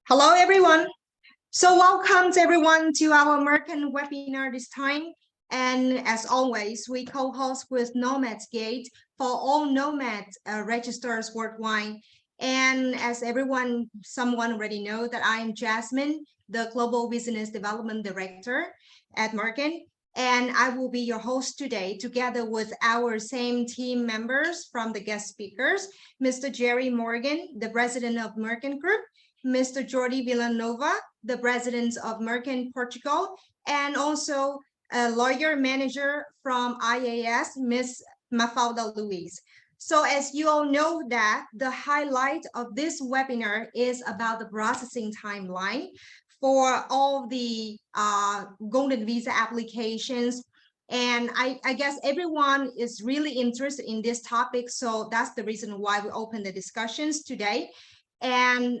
Hello, everyone. So welcome to everyone to our Mercan webinar this time. And as always, we co-host with Nomads Gate for all Nomad registers worldwide. And as someone already know that I am Jasmine, the Global Business Development Director at Mercan. And I will be your host today together with our same team members from the guest speakers, Mr. Jerry Morgan, the president of Mercan Group, Mr. Jordi Villanova, the president of Mercan Portugal, and also a lawyer manager from IAS, Ms. Mafalda Luis. So as you all know that the highlight of this webinar is about the processing timeline for all the golden visa applications. And I guess everyone is really interested in this topic. So that's the reason why we open the discussions today. And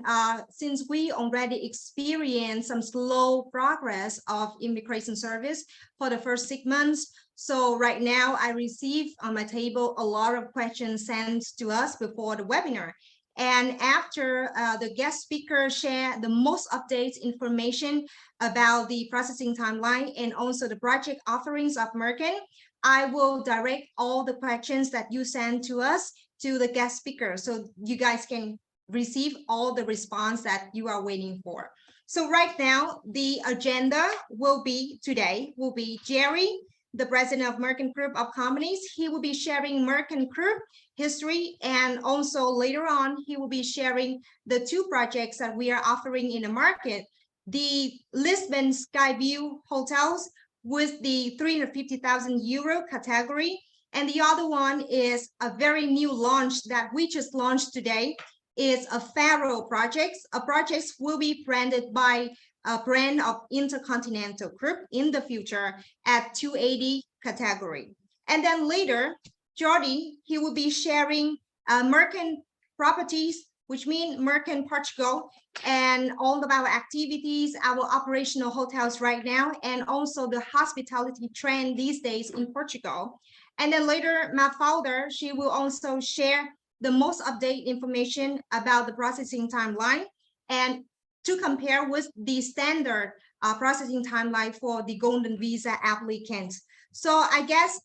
since we already experienced some slow progress of immigration service for the first 6 months, so right now I receive on my table a lot of questions sent to us before the webinar. And after the guest speaker share the most updated information about the processing timeline and also the project offerings of Mercan, I will direct all the questions that you send to us to the guest speaker so you guys can receive all the response that you are waiting for. So right now, the agenda will be Jerry, the president of Mercan Group of Companies. He will be sharing Mercan Group history, and also later on, he will be sharing the 2 projects that we are offering in the market. The Lisbon Skyview hotels with the 350,000 euro category, and the other one is a very new launch that we just launched today. Is a Faro project. A project will be branded by a brand of Intercontinental Group in the future at 280 category. And then later, Jordi, he will be sharing Mercan properties, which means Mercan Portugal, and all of our activities, our operational hotels right now, and also the hospitality trend these days in Portugal. And then later, Mafalda, she will also share the most updated information about the processing timeline and to compare with the standard processing timeline for the golden visa applicants. So I guess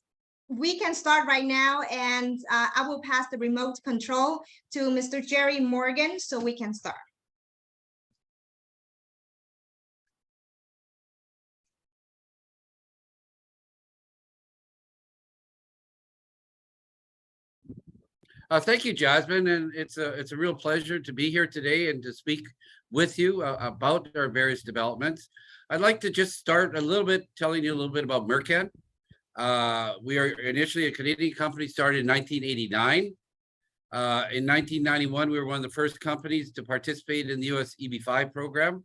we can start right now, and I will pass the remote control to Mr. Jerry Morgan so we can start. Thank you, Jasmine, and it's a real pleasure to be here today and to speak with you about our various developments. I'd like to just start a little bit telling you a little bit about Mercan. We are initially a Canadian company, started in 1989. In 1991, we were one of the first companies to participate in the US EB-5 program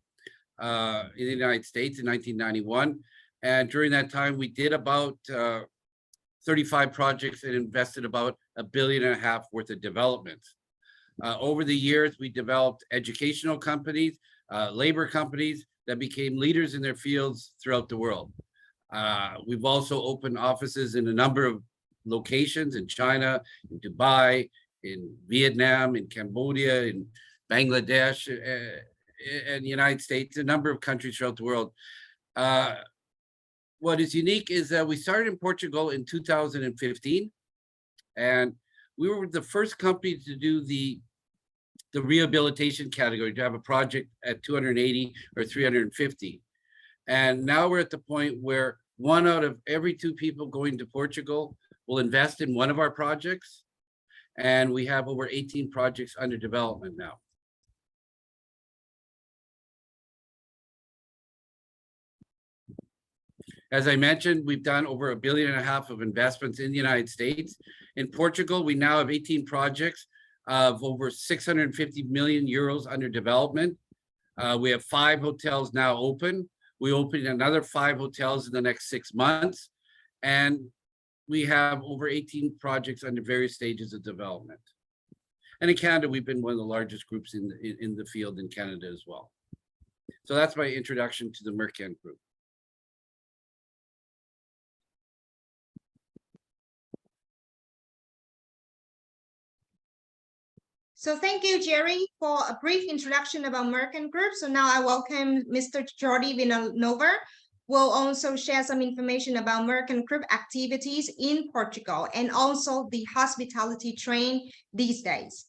in the United States in 1991. And during that time, we did about 35 projects and invested about $1.5 billion worth of development. Over the years, we developed educational companies, labor companies that became leaders in their fields throughout the world. We've also opened offices in a number of locations in China, in Dubai, in Vietnam, in Cambodia, in Bangladesh, and the United States, a number of countries throughout the world. What is unique is that we started in Portugal in 2015, and we were the first company to do the rehabilitation category, to have a project at 280 or 350. And now we're at the point where 1 out of every 2 people going to Portugal will invest in one of our projects, and we have over 18 projects under development now. As I mentioned, we've done over $1.5 billion of investments in the United States. In Portugal, we now have 18 projects of over 650 million euros under development. We have 5 hotels now open. We open another 5 hotels in the next 6 months. And we have over 18 projects under various stages of development. And in Canada, we've been one of the largest groups in the field in Canada as well. So that's my introduction to the Mercan Group. So thank you, Jerry, for a brief introduction about Mercan Group. So now I welcome Mr. Jordi Villanova. Will also share some information about Mercan Group activities in Portugal and also the hospitality trend these days.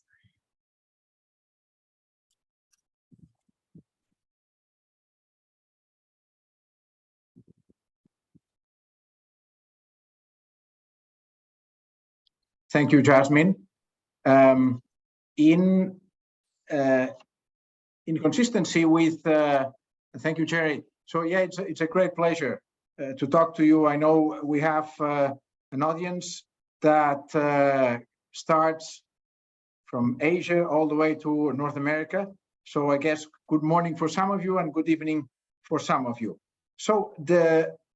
Thank you, Jasmine. In consistency with, thank you, Jerry. So yeah, it's a great pleasure to talk to you. I know we have an audience that starts from Asia all the way to North America. So I guess good morning for some of you and good evening for some of you. So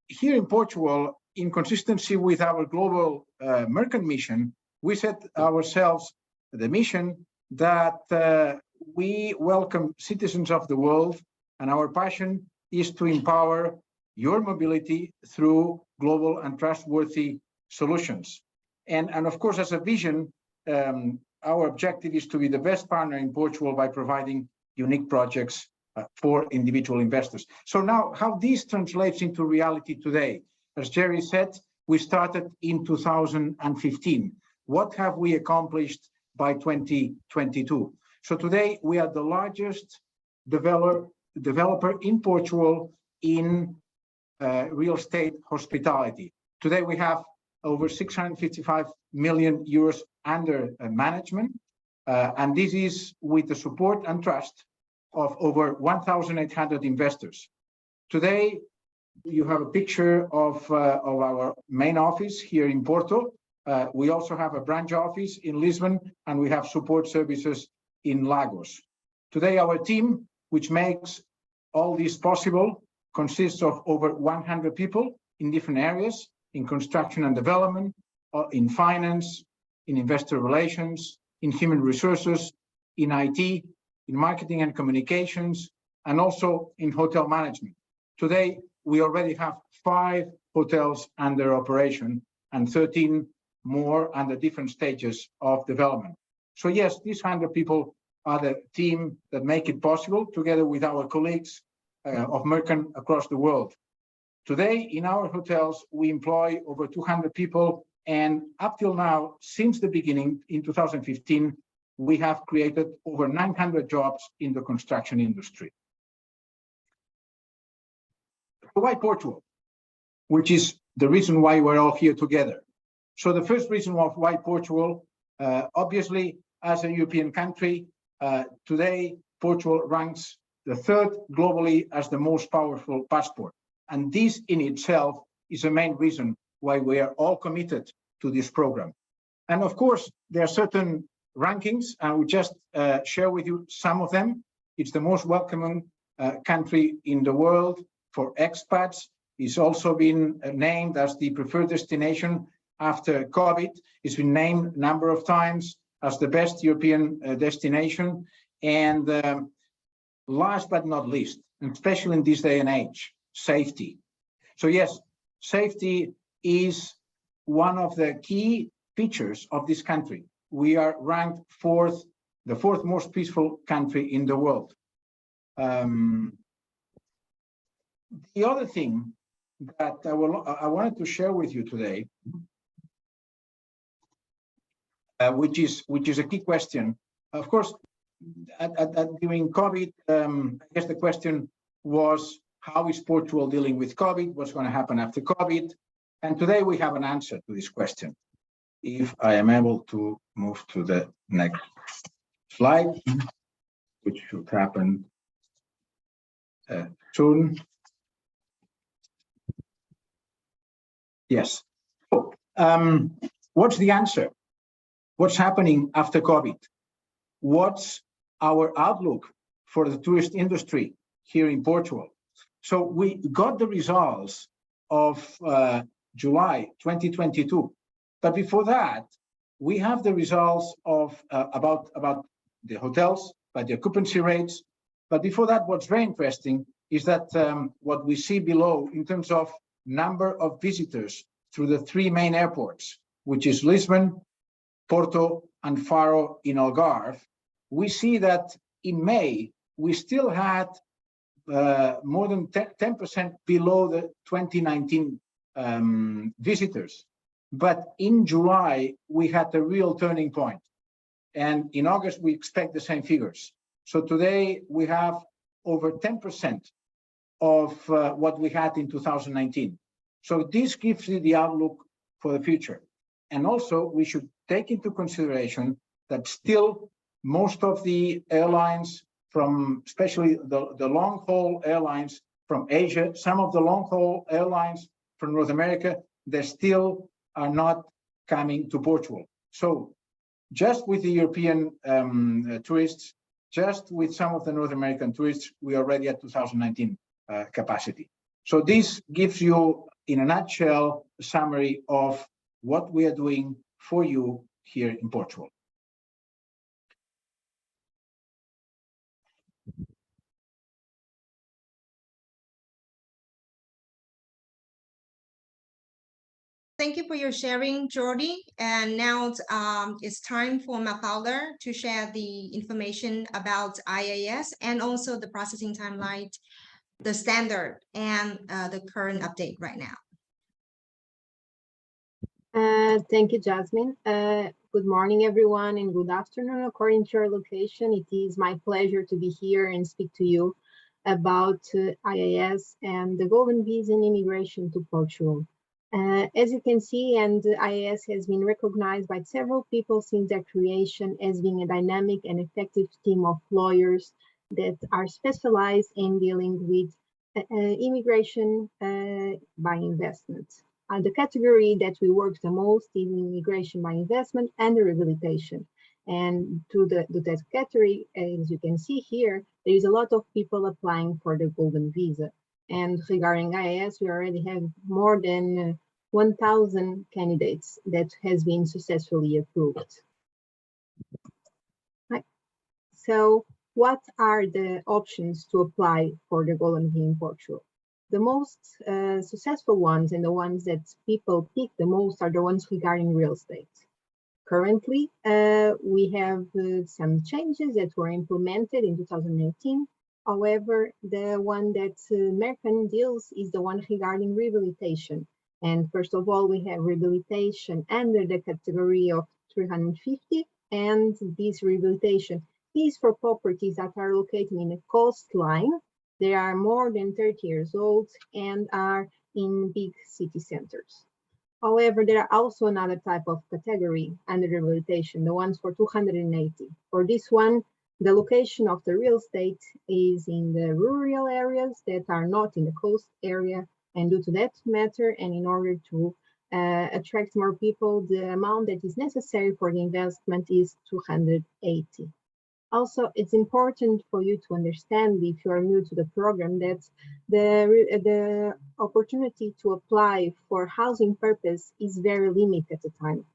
here in Portugal, in consistency with our global Mercan mission, we set ourselves the mission that we welcome citizens of the world, and our passion is to empower your mobility through global and trustworthy solutions. And of course, as a vision, our objective is to be the best partner in Portugal by providing unique projects for individual investors. So now, how this translates into reality today? As Jerry said, we started in 2015. What have we accomplished by 2022? So today we are the largest developer in Portugal in real estate hospitality. Today we have over 655 million euros under management, and this is with the support and trust of over 1,800 investors. Today you have a picture of our main office here in Porto. We also have a branch office in Lisbon, and we have support services in Lagos. Today, our team, which makes all this possible, consists of over 100 people in different areas, in construction and development, in finance, in investor relations, in human resources, in IT, in marketing and communications, and also in hotel management. Today, we already have 5 hotels under operation and 13 more under different stages of development. So yes, these 100 people are the team that make it possible, together with our colleagues of Mercan across the world. Today, in our hotels, we employ over 200 people, and up till now, since the beginning in 2015, we have created over 900 jobs in the construction industry. Why Portugal? Which is the reason why we're all here together. So the first reason of why Portugal, obviously, as a European country, today Portugal ranks the 3rd globally as the most powerful passport. And this in itself is the main reason why we are all committed to this program. And of course, there are certain rankings, and we just share with you some of them. It's the most welcoming country in the world for expats. It's also been named as the preferred destination after COVID. It's been named a number of times as the best European destination. And last but not least, especially in this day and age, safety. So yes, safety is one of the key features of this country. We are ranked the 4th most peaceful country in the world. The other thing that I wanted to share with you today, which is a key question. Of course, during COVID, I guess the question was, how is Portugal dealing with COVID? What's going to happen after COVID? And today we have an answer to this question. If I am able to move to the next slide, which should happen soon. Yes. So, what's the answer? What's happening after COVID? What's our outlook for the tourist industry here in Portugal? So we got the results of July 2022, but before that, we have the results of about the hotels, by the occupancy rates. But before that, what's very interesting is that what we see below in terms of number of visitors through the 3 main airports, which is Lisbon, Porto, and Faro in Algarve, we see that in May, we still had more than 10% below the 2019 visitors. But in July, we had a real turning point. And in August, we expect the same figures. So today, we have over 10% of what we had in 2019. So this gives you the outlook for the future. And also, we should take into consideration that still most of the airlines from, especially the long-haul airlines from Asia, some of the long-haul airlines from North America, they still are not coming to Portugal. So just with the European tourists, just with some of the North American tourists, we are already at 2019 capacity. So this gives you, in a nutshell, a summary of what we are doing for you here in Portugal. Thank you for your sharing, Jordi. And now it's time for Mafalda to share the information about IAS and also the processing timeline, the standard, and the current update right now. Thank you, Jasmine. Good morning, everyone, and good afternoon. According to your location, it is my pleasure to be here and speak to you about IAS and the golden visa and immigration to Portugal. As you can see, and IAS has been recognized by several people since their creation as being a dynamic and effective team of lawyers that are specialized in dealing with immigration by investment. The category that we work the most is immigration by investment and rehabilitation. And to that category, as you can see here, there is a lot of people applying for the golden visa. And regarding IAS, we already have more than 1,000 candidates that has been successfully approved. Right. So what are the options to apply for the golden visa in Portugal? The most successful ones and the ones that people pick the most are the ones regarding real estate. Currently, we have some changes that were implemented in 2018. However, the one that Mercan deals is the one regarding rehabilitation. And first of all, we have rehabilitation under the category of 350. And this rehabilitation is for properties that are located in a coastline. They are more than 30 years old and are in big city centers. However, there are also another type of category under rehabilitation, the ones for 280. For this one, the location of the real estate is in the rural areas that are not in the coast area. And due to that matter, and in order to attract more people, the amount that is necessary for the investment is 280. Also, it's important for you to understand, if you are new to the program, that the opportunity to apply for housing purpose is very limited at the time.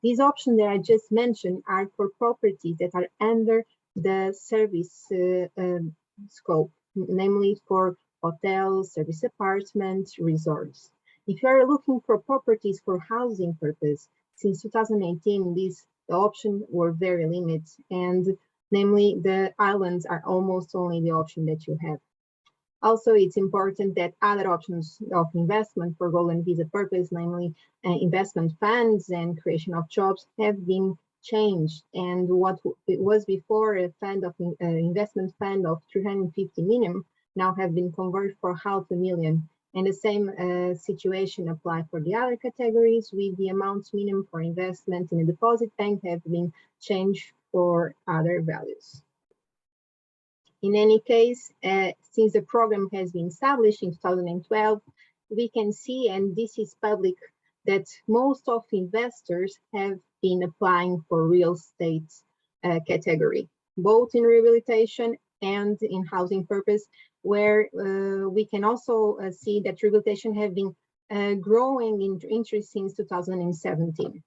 These options that I just mentioned are for properties that are under the service scope, namely for hotels, service apartments, resorts. If you are looking for properties for housing purpose, since 2018, the options were very limited, and namely the islands are almost only the option that you have. Also, it's important that other options of investment for golden visa purpose, namely investment funds and creation of jobs, have been changed. And what it was before a fund of investment fund of 350 million now have been converted for 500,000. And the same situation applies for the other categories, with the amounts minimum for investment in a deposit bank have been changed for other values. In any case, since the program has been established in 2012, we can see, and this is public, that most of investors have been applying for real estate category, both in rehabilitation and in housing purpose, where we can also see that rehabilitation have been growing in interest since 2017.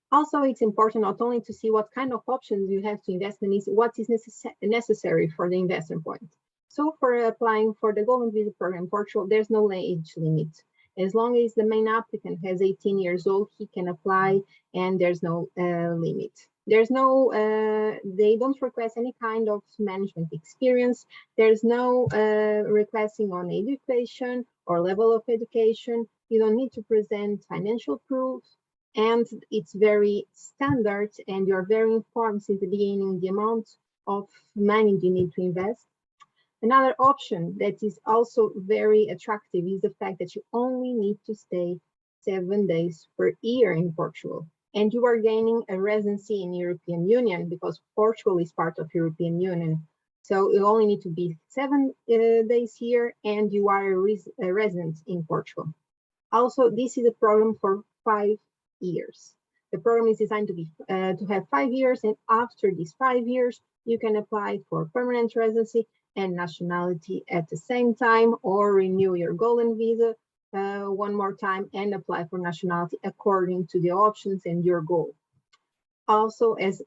Also, it's important not only to see what kind of options you have to invest in, is what is necessary for the investment point. So for applying for the golden visa program in Portugal, there's no age limit. As long as the main applicant has 18 years old, he can apply, and there's no limit. There's no, they don't request any kind of management experience. There's no requesting on education or level of education. You don't need to present financial proof, and it's very standard, and you're very informed since the beginning the amount of money you need to invest. Another option that is also very attractive is the fact that you only need to stay 7 days per year in Portugal, and you are gaining a residency in European Union because Portugal is part of European Union. So you only need to be 7 days here, and you are a resident in Portugal. Also, this is a program for 5 years. The program is designed to be to have 5 years, and after these 5 years, you can apply for permanent residency and nationality at the same time, or renew your golden visa one more time and apply for nationality according to the options and your goal. Also, as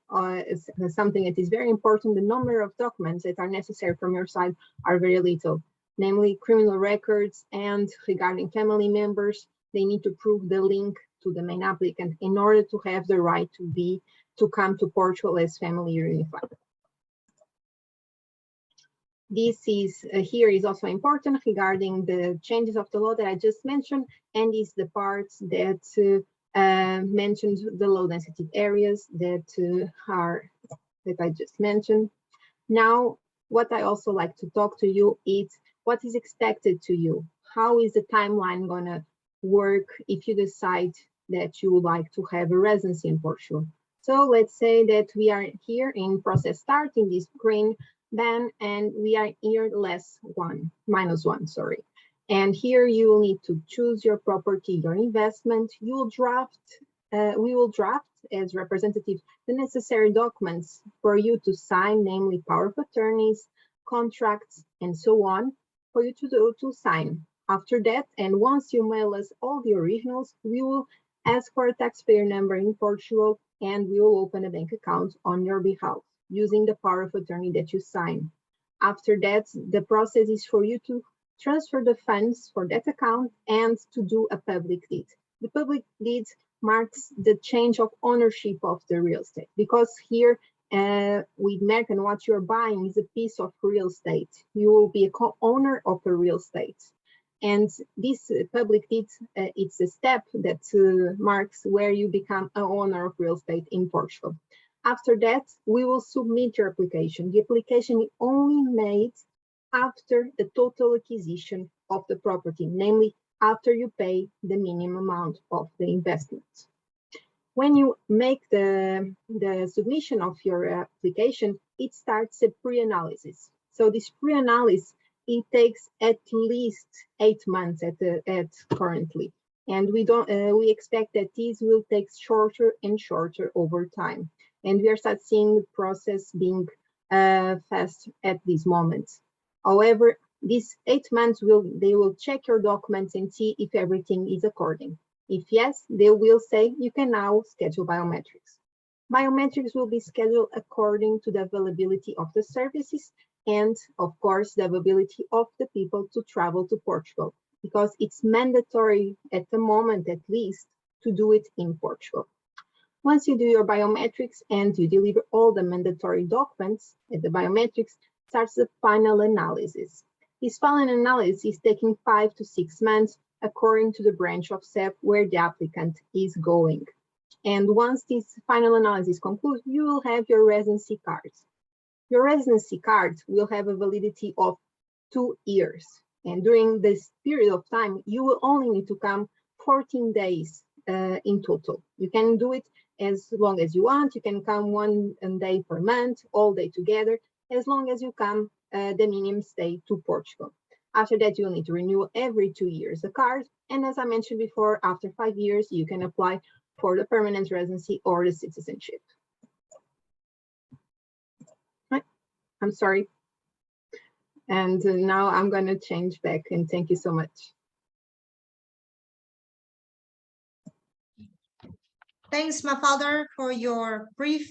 something that is very important, the number of documents that are necessary from your side are very little, namely criminal records, and regarding family members, they need to prove the link to the main applicant in order to have the right to come to Portugal as family reunified. This is here is also important regarding the changes of the law that I just mentioned, and is the parts that mentions the low density areas that I just mentioned. Now, what I also like to talk to you is what is expected to you. How is the timeline gonna work if you decide that you would like to have a residency in Portugal? So let's say that we are here in process start in this green band, and we are here -1, sorry. And here you will need to choose your property, your investment. You will draft, we will draft as representative the necessary documents for you to sign, namely power of attorneys, contracts, and so on, for you to sign. After that, and once you mail us all the originals, we will ask for a taxpayer number in Portugal, and we will open a bank account on your behalf using the power of attorney that you sign. After that, the process is for you to transfer the funds for that account and to do a public deed. The public deed marks the change of ownership of the real estate, because here with Mercan, what you're buying is a piece of real estate. You will be a co-owner of the real estate. And this public deed, it's a step that marks where you become an owner of real estate in Portugal. After that, we will submit your application. The application is only made after the total acquisition of the property, namely after you pay the minimum amount of the investment. When you make the submission of your application, it starts a pre-analysis. So this pre-analysis, it takes at least 8 months at currently. And we expect that these will take shorter and shorter over time. And we are start seeing the process being fast at this moment. However, these 8 months they will check your documents and see if everything is according. If yes, they will say you can now schedule biometrics. Biometrics will be scheduled according to the availability of the services and, of course, the availability of the people to travel to Portugal, because it's mandatory at the moment, at least, to do it in Portugal. Once you do your biometrics and you deliver all the mandatory documents, the biometrics starts the final analysis. This final analysis is taking 5 to 6 months according to the branch of SEP where the applicant is going. And once this final analysis concludes, you will have your residency cards. Your residency card will have a validity of 2 years. And during this period of time, you will only need to come 14 days in total. You can do it as long as you want. You can come 1 day per month, all day together, as long as you come the minimum stay to Portugal. After that, you'll need to renew every 2 years the card. And as I mentioned before, after 5 years, you can apply for the permanent residency or the citizenship. Right. I'm sorry. And now I'm going to change back, and thank you so much. Thanks, Mafalda, for your brief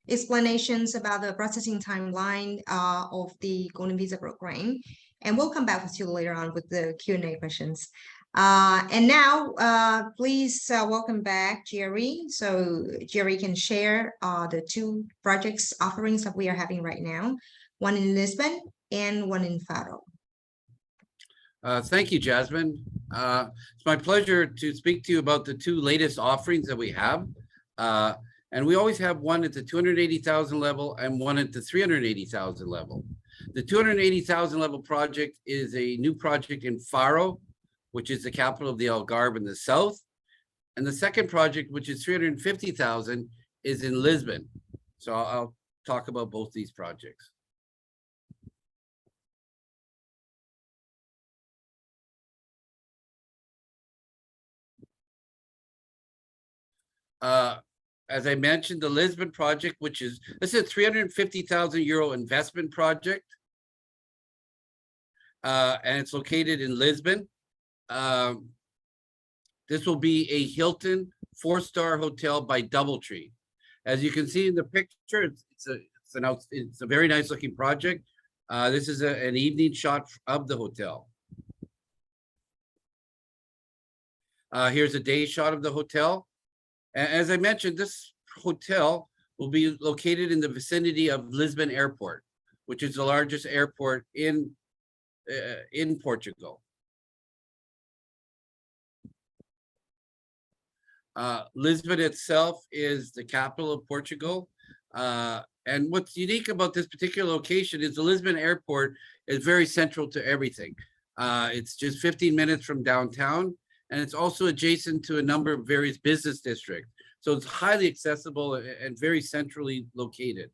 explanations about the processing timeline of the Golden Visa program. And we'll come back with you later on with the Q&A questions. And now, please welcome back Jerry. So Jerry can share the two projects offerings that we are having right now, one in Lisbon and one in Faro. Thank you, Jasmine. It's my pleasure to speak to you about the two latest offerings that we have. And we always have one at the 280,000 level and one at the 380,000 level. The 280,000 level project is a new project in Faro, which is the capital of the Algarve in the south. And the second project, which is 350,000, is in Lisbon. So I'll talk about both these projects. As I mentioned, the Lisbon project, this is a 350,000 euro investment project. And it's located in Lisbon. This will be a Hilton 4-star hotel by DoubleTree. As you can see in the picture, it's a very nice looking project. This is an evening shot of the hotel. Here's a day shot of the hotel. As I mentioned, this hotel will be located in the vicinity of Lisbon Airport, which is the largest airport in Portugal. Lisbon itself is the capital of Portugal. And what's unique about this particular location is the Lisbon Airport is very central to everything. It's just 15 minutes from downtown. And it's also adjacent to a number of various business districts. So it's highly accessible and very centrally located.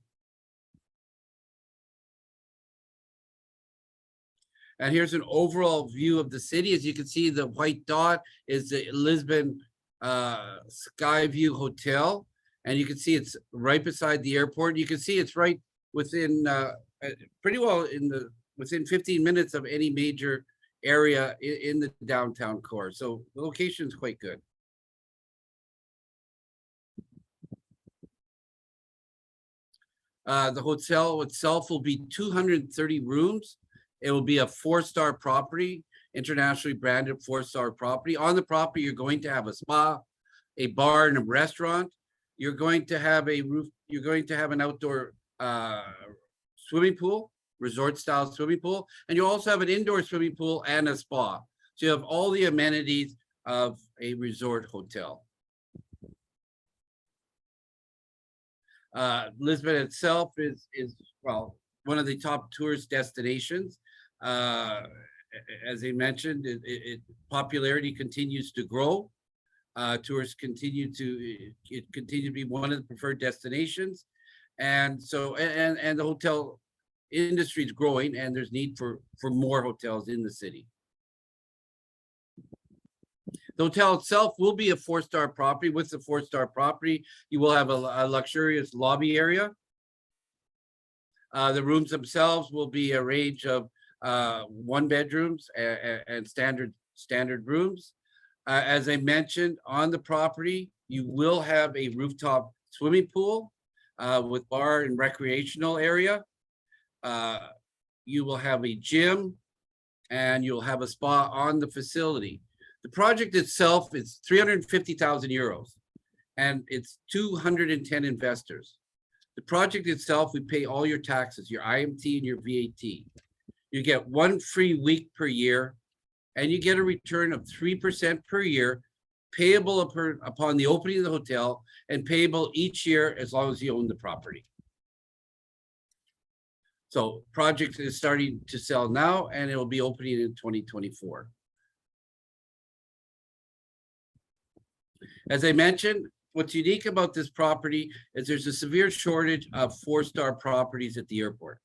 And here's an overall view of the city. As you can see, the white dot is the Lisbon Skyview Hotel. And you can see it's right beside the airport. You can see it's right within, pretty well within 15 minutes of any major area in the downtown core. So the location is quite good. The hotel itself will be 230 rooms. It will be a 4-star property, internationally branded 4-star property. On the property, you're going to have a spa, a bar, and a restaurant. You're going to have a roof. You're going to have an outdoor swimming pool, resort-style swimming pool, and you also have an indoor swimming pool and a spa. So you have all the amenities of a resort hotel. Lisbon itself is well, one of the top tourist destinations. As I mentioned, popularity continues to grow. Tourists continue to be one of the preferred destinations, and so and the hotel industry is growing, and there's need for more hotels in the city. The hotel itself will be a 4-star property. With the 4-star property, you will have a luxurious lobby area. The rooms themselves will be a range of 1-bedrooms and standard rooms. As I mentioned, on the property, you will have a rooftop swimming pool with bar and recreational area. You will have a gym, and you'll have a spa on the facility. The project itself is 350,000 euros, and it's 210 investors. The project itself, we pay all your taxes, your IMT and your VAT. You get 1 free week per year, and you get a return of 3% per year, payable upon the opening of the hotel, and payable each year as long as you own the property. So project is starting to sell now, and it will be opening in 2024. As I mentioned, what's unique about this property is there's a severe shortage of 4-star properties at the airport.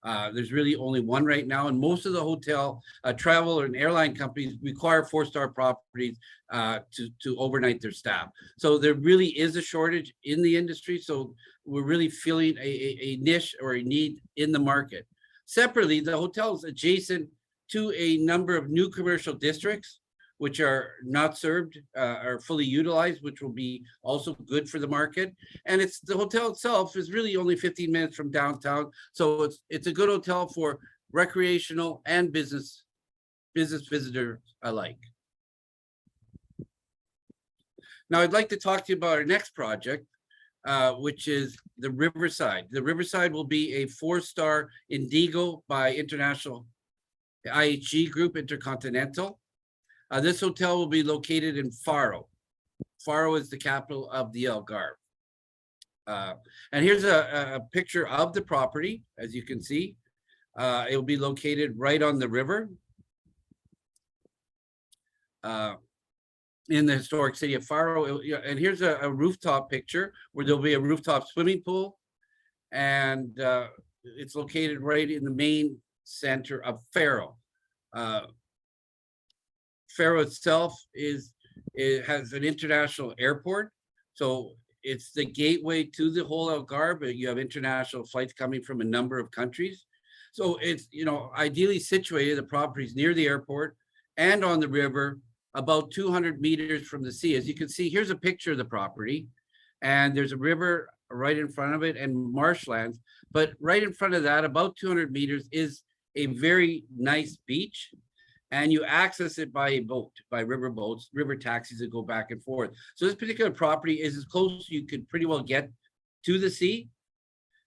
There's really only one right now, and most of the hotel, travel and airline companies require 4-star properties to overnight their staff. So there really is a shortage in the industry. So we're really feeling a niche or a need in the market. Separately, the hotel is adjacent to a number of new commercial districts, which are not served, are fully utilized, which will be also good for the market. And the hotel itself is really only 15 minutes from downtown. So it's a good hotel for recreational and business visitors alike. Now, I'd like to talk to you about our next project, which is the Riverside. The Riverside will be a 4-star Indigo by International IHG Group Intercontinental. This hotel will be located in Faro. Faro is the capital of the Algarve. And here's a picture of the property, as you can see. It will be located right on the river in the historic city of Faro. And here's a rooftop picture where there'll be a rooftop swimming pool. And it's located right in the main center of Faro. Faro itself it has an international airport. So it's the gateway to the whole Algarve. You have international flights coming from a number of countries. So it's, ideally situated, the property's near the airport and on the river, about 200 meters from the sea. As you can see, here's a picture of the property, and there's a river right in front of it and marshlands. But right in front of that, about 200 meters, is a very nice beach. And you access it by a boat, by river boats, river taxis that go back and forth. So this particular property is as close as you could pretty well get to the sea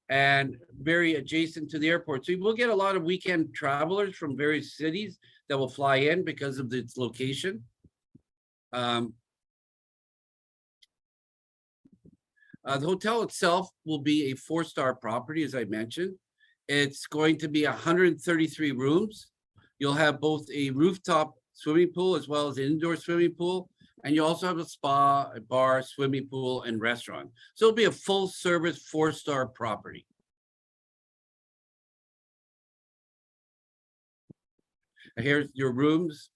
and very adjacent to the airport. So you will get a lot of weekend travelers from various cities that will fly in because of its location. The hotel itself will be a 4-star property, as I mentioned. It's going to be 133 rooms. You'll have both a rooftop swimming pool as well as an indoor swimming pool. And you also have a spa, a bar, swimming pool, and restaurant. So it'll be a full service 4-star property. Here's your rooms.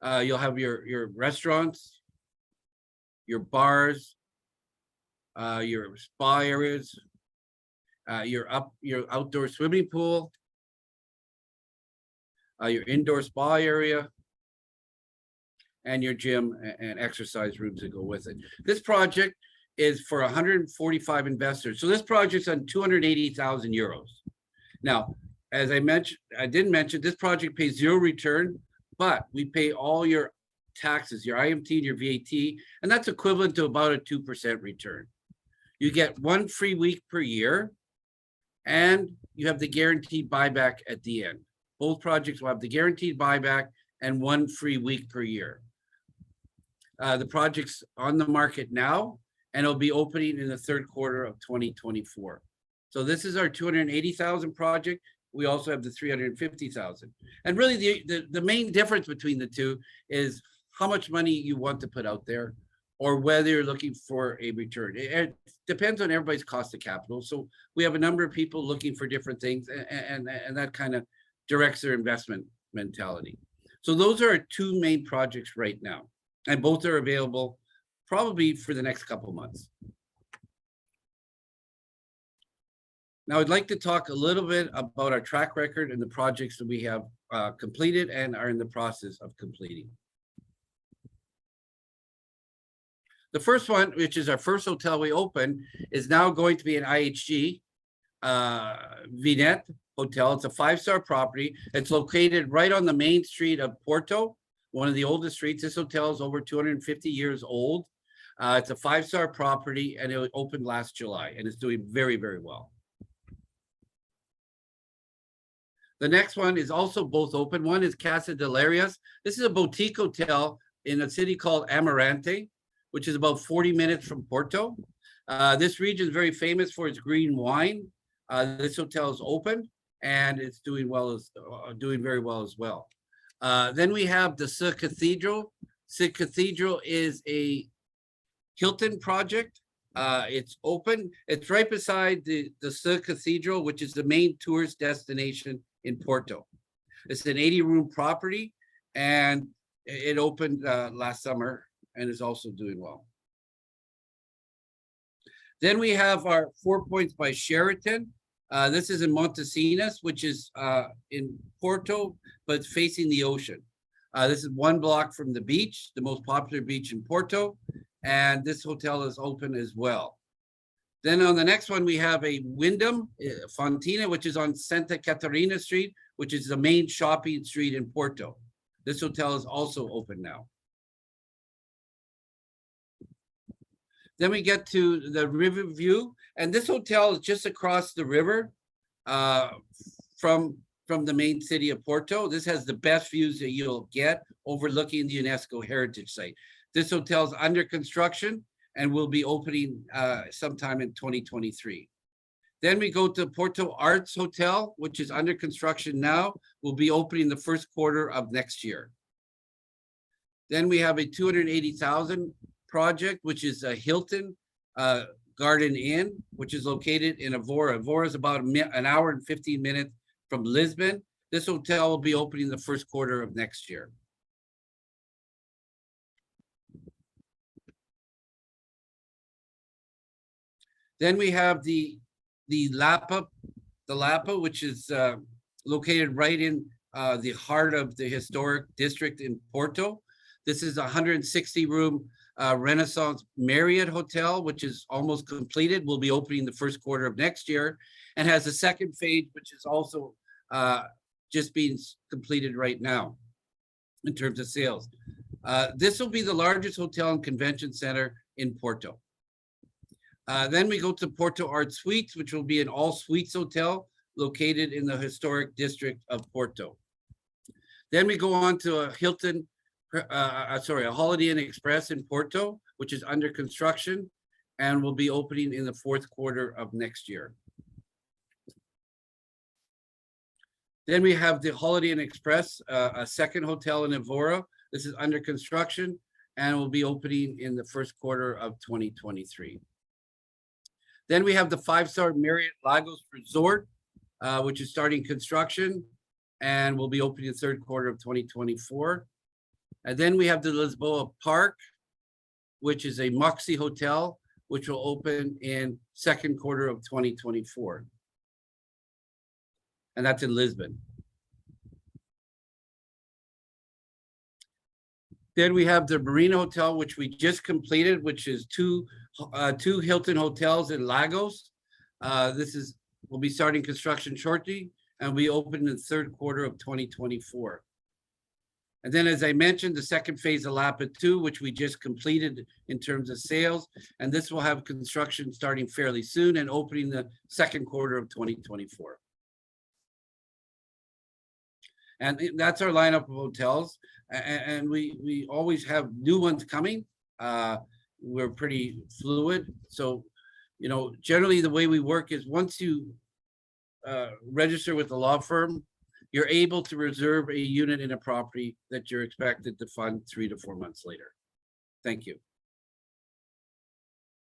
You'll have your restaurants, your bars, your spa areas, your outdoor swimming pool, your indoor spa area, and your gym and exercise rooms that go with it. This project is for 145 investors. So this project's on 280,000 euros. Now, as I didn't mention, this project pays 0 return, but we pay all your taxes, your IMT and your VAT, and that's equivalent to about a 2% return. You get 1 free week per year, and you have the guaranteed buyback at the end. Both projects will have the guaranteed buyback and 1 free week per year. The project's on the market now, and it'll be opening in the 3rd quarter of 2024. So this is our 280,000 project. We also have the 350,000. And really the main difference between the two is how much money you want to put out there or whether you're looking for a return. It depends on everybody's cost of capital. So we have a number of people looking for different things, and that kind of directs their investment mentality. So those are our 2 main projects right now, and both are available probably for the next couple of months. Now, I'd like to talk a little bit about our track record and the projects that we have completed and are in the process of completing. The first one, which is our first hotel we opened, is now going to be an IHG Vinet Hotel. It's a 5-star property. It's located right on the main street of Porto, one of the oldest streets. This hotel is over 250 years old. It's a 5-star property, and it opened last July, and it's doing very, very well. The next one is also both open. One is Casa de Larias. This is a boutique hotel in a city called Amarante, which is about 40 minutes from Porto. This region is very famous for its green wine. This hotel is open, and it's doing very well as well. Then we have the Sceaux Cathedral. Sceaux Cathedral is a Hilton project. It's open. It's right beside the Sceaux Cathedral, which is the main tourist destination in Porto. It's an 80-room property, and it opened last summer and is also doing well. Then we have our 4 Points by Sheraton. This is in Montesinos, which is in Porto, but facing the ocean. This is 1 block from the beach, the most popular beach in Porto, and this hotel is open as well. Then on the next one, we have a Wyndham Fontina, which is on Santa Catarina Street, which is the main shopping street in Porto. This hotel is also open now. Then we get to the river view, and this hotel is just across the river from the main city of Porto. This has the best views that you'll get overlooking the UNESCO Heritage Site. This hotel is under construction and will be opening sometime in 2023. Then we go to Porto Arts Hotel, which is under construction now, will be opening the first quarter of next year. Then we have a 280,000 project, which is a Hilton Garden Inn, which is located in Evora. Evora is about an hour and 15 minutes from Lisbon. This hotel will be opening the first quarter of next year. Then we have the Lapa, which is located right in the heart of the historic district in Porto. This is a 160-room Renaissance Marriott hotel, which is almost completed. Will be opening the first quarter of next year, and has a second phase, which is also just being completed right now in terms of sales. This will be the largest hotel and convention center in Porto. Then we go to Porto Art Suites, which will be an all-suites hotel located in the historic district of Porto. Then we go on to a Hilton, a Holiday Inn Express in Porto, which is under construction and will be opening in the fourth quarter of next year. Then we have the Holiday Inn Express, a second hotel in Evora. This is under construction and will be opening in the first quarter of 2023. Then we have the 5-star Marriott Lagos Resort, which is starting construction and will be opening in the third quarter of 2024. And then we have the Lisboa Park, which is a Moxie hotel, which will open in second quarter of 2024. And that's in Lisbon. Then we have the Marina Hotel, which we just completed, which is two Hilton hotels in Lagos. Will be starting construction shortly and we open in the third quarter of 2024. And then, as I mentioned, the second phase of Lapa 2, which we just completed in terms of sales, and this will have construction starting fairly soon and opening the second quarter of 2024. And that's our lineup of hotels. And we always have new ones coming. We're pretty fluid. So, you know, generally the way we work is once you register with the law firm, you're able to reserve a unit in a property that you're expected to fund 3 to 4 months later. Thank you.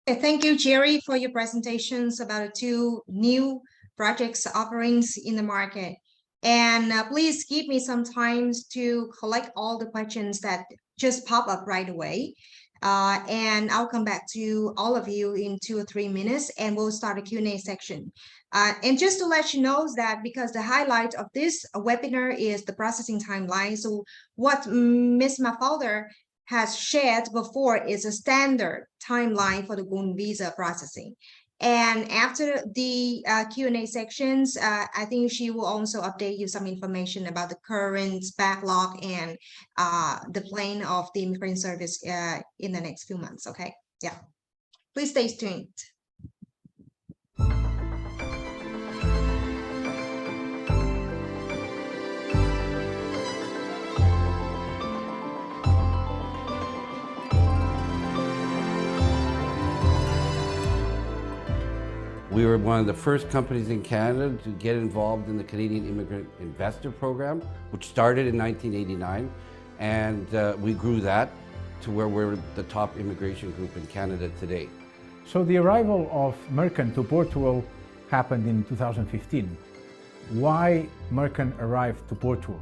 Okay, thank you, Jerry, for your presentations about the 2 new projects offerings in the market. And please give me some time to collect all the questions that just pop up right away. And I'll come back to all of you in 2 or 3 minutes and we'll start a Q&A section. And just to let you know that because the highlight of this webinar is the processing timeline. So what Ms. Mafalda has shared before is a standard timeline for the Golden Visa processing. And after the Q&A sections, I think she will also update you some information about the current backlog and the plan of the immigrant service in the next few months. Okay, yeah. Please stay tuned. We were one of the first companies in Canada to get involved in the Canadian Immigrant Investor Program, which started in 1989, and we grew that to where we're the top immigration group in Canada today. So the arrival of Mercan to Portugal happened in 2015. Why Mercan arrived to Portugal?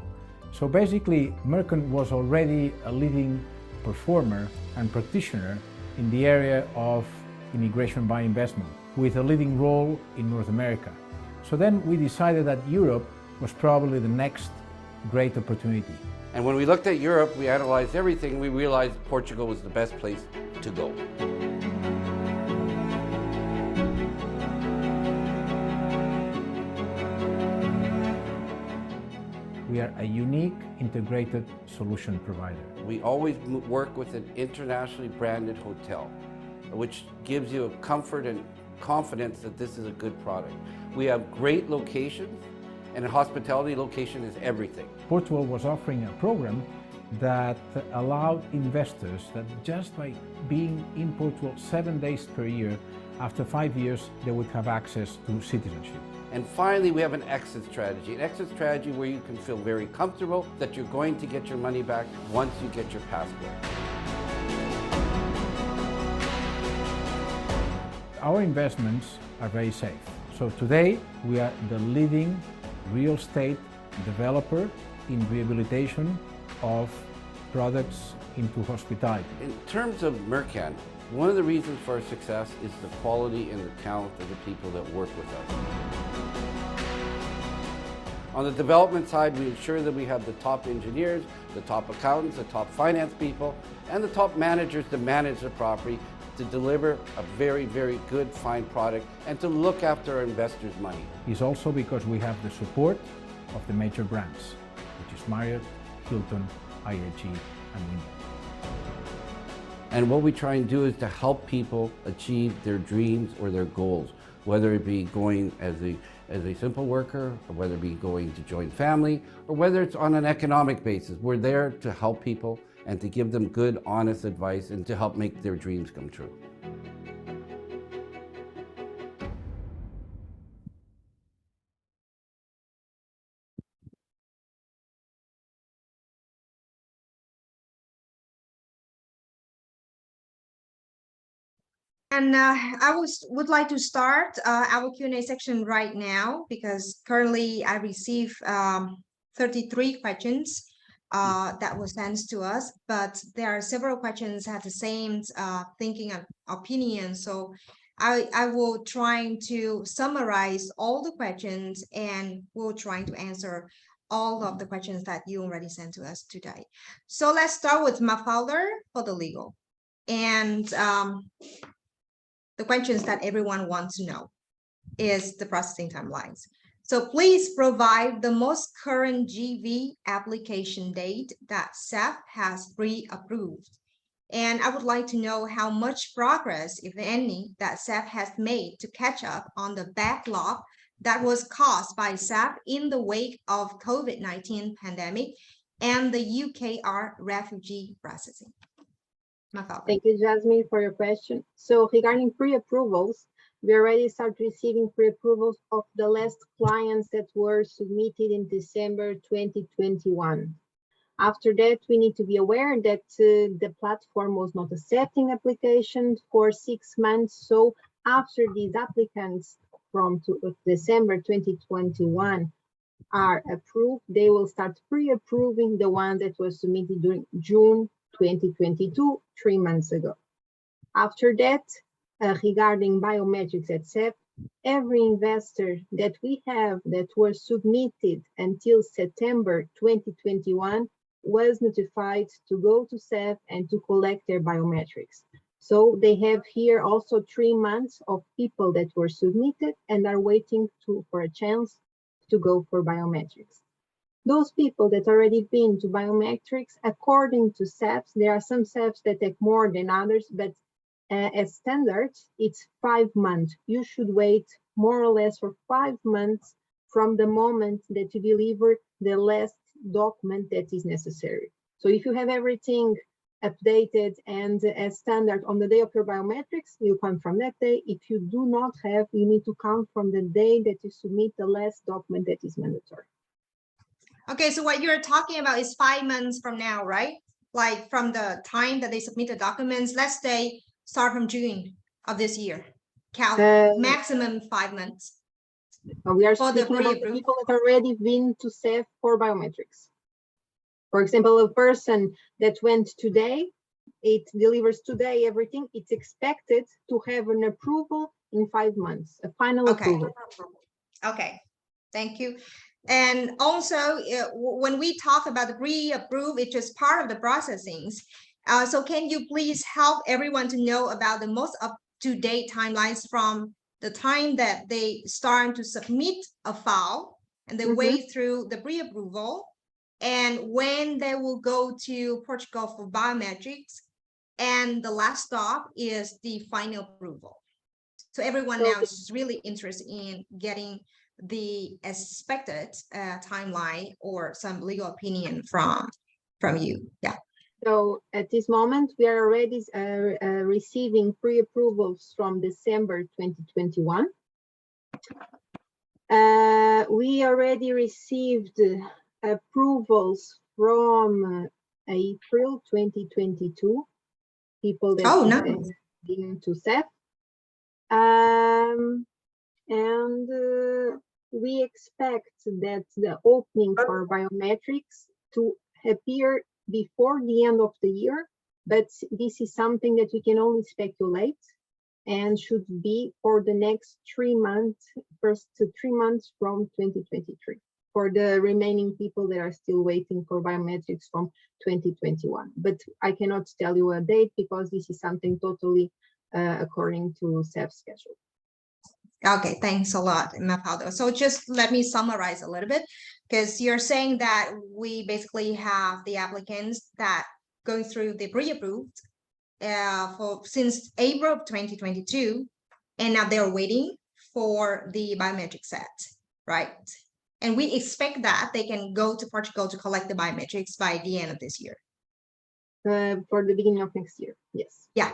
So basically, Mercan was already a leading performer and practitioner in the area of immigration by investment, with a leading role in North America. So then we decided that Europe was probably the next great opportunity. And when we looked at Europe, we analyzed everything, we realized Portugal was the best place to go. We are a unique integrated solution provider. We always work with an internationally branded hotel. which gives you a comfort and confidence that this is a good product. We have great locations, and hospitality location is everything. Portugal was offering a program that allowed investors that just by being in Portugal 7 days per year, after 5 years, they would have access to citizenship. And finally, we have an exit strategy. An exit strategy where you can feel very comfortable that you're going to get your money back once you get your passport. Our investments are very safe. So today, we are the leading real estate developer in rehabilitation of products into hospitality. In terms of Mercan, one of the reasons for our success is the quality and the talent of the people that work with us. On the development side, we ensure that we have the top engineers, the top accountants, the top finance people, and the top managers to manage the property to deliver a very, very good, fine product and to look after our investors' money. It's also because we have the support of the major brands, which is Marriott, Hilton, IHG, and Wyndham. And what we try and do is to help people achieve their dreams or their goals, whether it be going as a simple worker, or whether it be going to join family, or whether it's on an economic basis. We're there to help people and to give them good, honest advice and to help make their dreams come true. And I would like to start our Q&A section right now because currently I receive 33 questions that were sent to us, but there are several questions that have the same thinking and opinion. So I will try to summarize all the questions and we'll try to answer all of the questions that you already sent to us today. So let's start with Mafalda for the legal. And the questions that everyone wants to know is the processing timelines. So please provide the most current GV application date that SAF has pre-approved. And I would like to know how much progress, if any, that SAF has made to catch up on the backlog that was caused by SAF in the wake of COVID-19 pandemic and the UKR refugee processing. Thank you, Jasmine, for your question. So regarding pre-approvals, we already start receiving pre-approvals of the last clients that were submitted in December 2021. After that, we need to be aware that the platform was not accepting applications for 6 months. So after these applicants from December 2021 are approved, they will start pre-approving the one that was submitted during June 2022, 3 months ago. After that, regarding biometrics at SEP, every investor that we have that were submitted until September 2021 was notified to go to SEP and to collect their biometrics. So they have here also 3 months of people that were submitted and are waiting for a chance to go for biometrics. Those people that already been to biometrics, according to SEPs, there are some SEPs that take more than others, but as standard, it's 5 months. You should wait more or less for 5 months from the moment that you deliver the last document that is necessary. So if you have everything updated and as standard on the day of your biometrics, you count from that day. If you do not have, you need to count from the day that you submit the last document that is mandatory. Okay, so what you're talking about is 5 months from now, right? Like from the time that they submit the documents, let's say start from June of this year. Count maximum 5 months. We are for speaking the about the people that already been to SEF for biometrics. For example, a person that went today, it delivers today everything, it's expected to have an approval in 5 months, a final approval. Okay, thank you. And also, when we talk about the pre-approve, it's just part of the processings. So can you please help everyone to know about the most up-to-date timelines from the time that they start to submit a file and they way through the pre-approval and when they will go to Portugal for biometrics And the last stop is the final approval. So everyone now is really interested in getting the expected timeline or some legal opinion from you. Yeah. So at this moment, we are already receiving pre-approvals from December 2021. We already received approvals from April 2022, people that came to CEF. And we expect that the opening for biometrics to appear before the end of the year, but this is something that we can only speculate and should be for the next 3 months, first 3 months from 2023, for the remaining people that are still waiting for biometrics from 2021. But I cannot tell you a date because this is something totally according to CEF's schedule. Okay, thanks a lot, Mafalda. So just let me summarize a little bit, because you're saying that we basically have the applicants that going through the pre-approved since April of 2022, and now they're waiting for the biometric set, right? And we expect that they can go to Portugal to collect the biometrics by the end of this year. For the beginning of next year, yes. Yeah,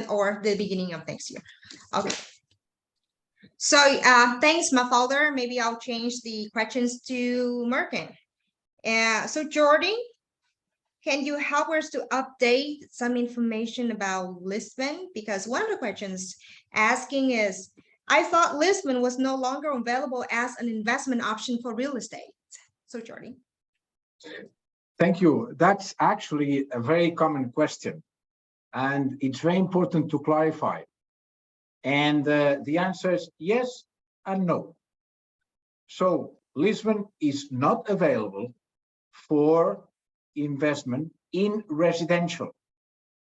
or the beginning of next year. Okay. So thanks, Mafalda. Maybe I'll change the questions to Mercan. So Jordi, can you help us to update some information about Lisbon? Because one of the questions asking is, I thought Lisbon was no longer available as an investment option for real estate. So Jordi. Thank you. That's actually a very common question, and it's very important to clarify. And the answer is yes and no. So Lisbon is not available for investment in residential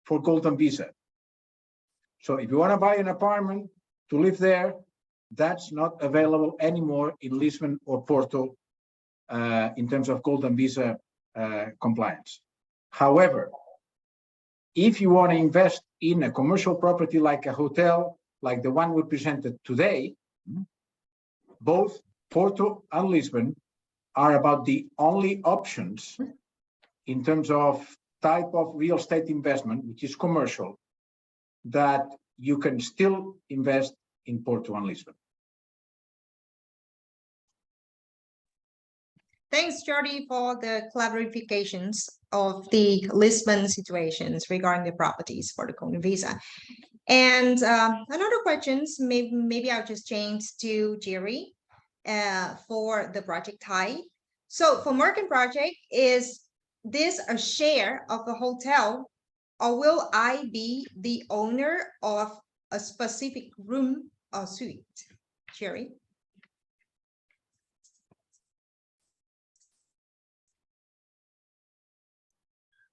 for Golden Visa. So if you want to buy an apartment to live there, that's not available anymore in Lisbon or Porto in terms of Golden Visa compliance. However, if you want to invest in a commercial property like a hotel, like the one we presented today, both Porto and Lisbon are about the only options in terms of type of real estate investment, which is commercial, that you can still invest in Porto and Lisbon. Thanks, Jordi, for the clarifications of the Lisbon situations regarding the properties for the Golden Visa. And another questions, maybe I'll just change to Jerry for the project type. So for Mercan project, is this a share of a hotel, or will I be the owner of a specific room or suite? Jerry?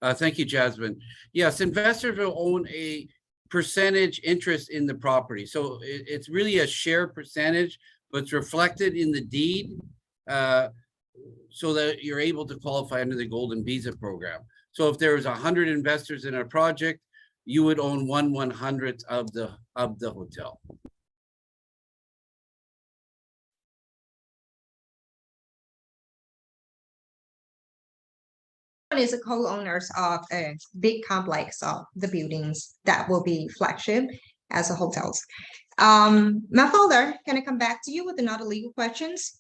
Thank you, Jasmine. Yes, investors will own a percentage interest in the property. So it's really a share percentage, but it's reflected in the deed so that you're able to qualify under the Golden Visa program. So if there was 100 investors in a project, you would own 1/100th of the hotel. Is a co-owners of a big complex of the buildings that will be flagship as a hotels. Mafalda, can I come back to you with another legal questions?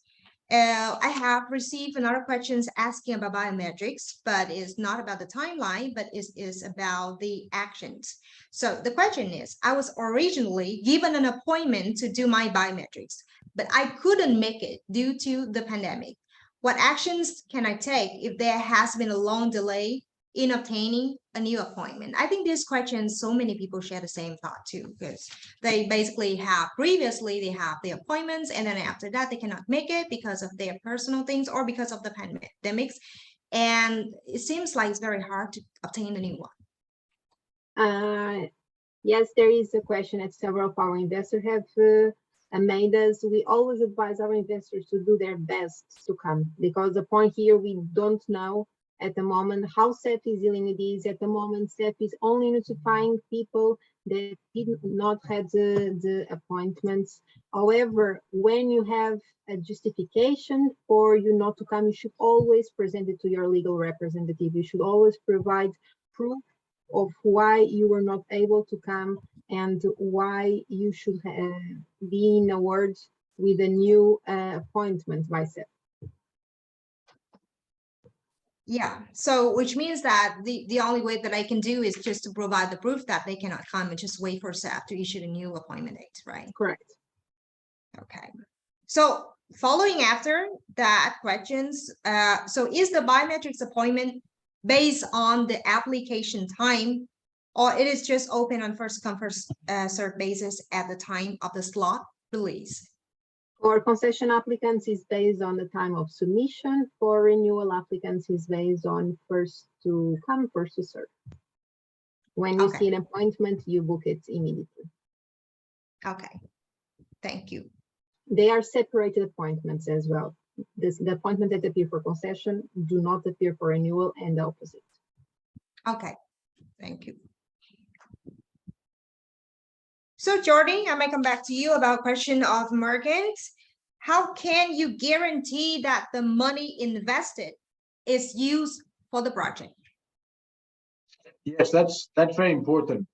I have received another questions asking about biometrics, but it's not about the timeline, but is about the actions. So the question is, I was originally given an appointment to do my biometrics, but I couldn't make it due to the pandemic. What actions can I take if there has been a long delay in obtaining a new appointment? I think this question, so many people share the same thought too, because they basically have previously, they have the appointments, and then after that, they cannot make it because of their personal things or because of the pandemics. And it seems like it's very hard to obtain a new one. Yes, there is a question that several of our investors have made us. We always advise our investors to do their best to come, because the point here, we don't know at the moment, how CEF is dealing with this. At the moment, CEF is only notifying people that did not have the appointments. However, when you have a justification for you not to come, you should always present it to your legal representative. You should always provide proof of why you were not able to come and why you should be in a word with a new appointment by CEF. Yeah, so which means that the only way that I can do is just to provide the proof that they cannot come and just wait for staff to issue a new appointment date, right? Correct. Okay. So following after that questions, so is the biometrics appointment based on the application time, or it is just open on first come first served basis at the time of the slot release? For concession applicants is based on the time of submission. For renewal applicants is based on first to come, first to serve. When you see an appointment, you book it immediately. Okay, thank you. They are separated appointments as well. The appointment that appear for concession do not appear for renewal, and the opposite. Okay, thank you. So Jordi, I might come back to you about question of Mercan. How can you guarantee that the money invested is used for the project? Yes, that's very important.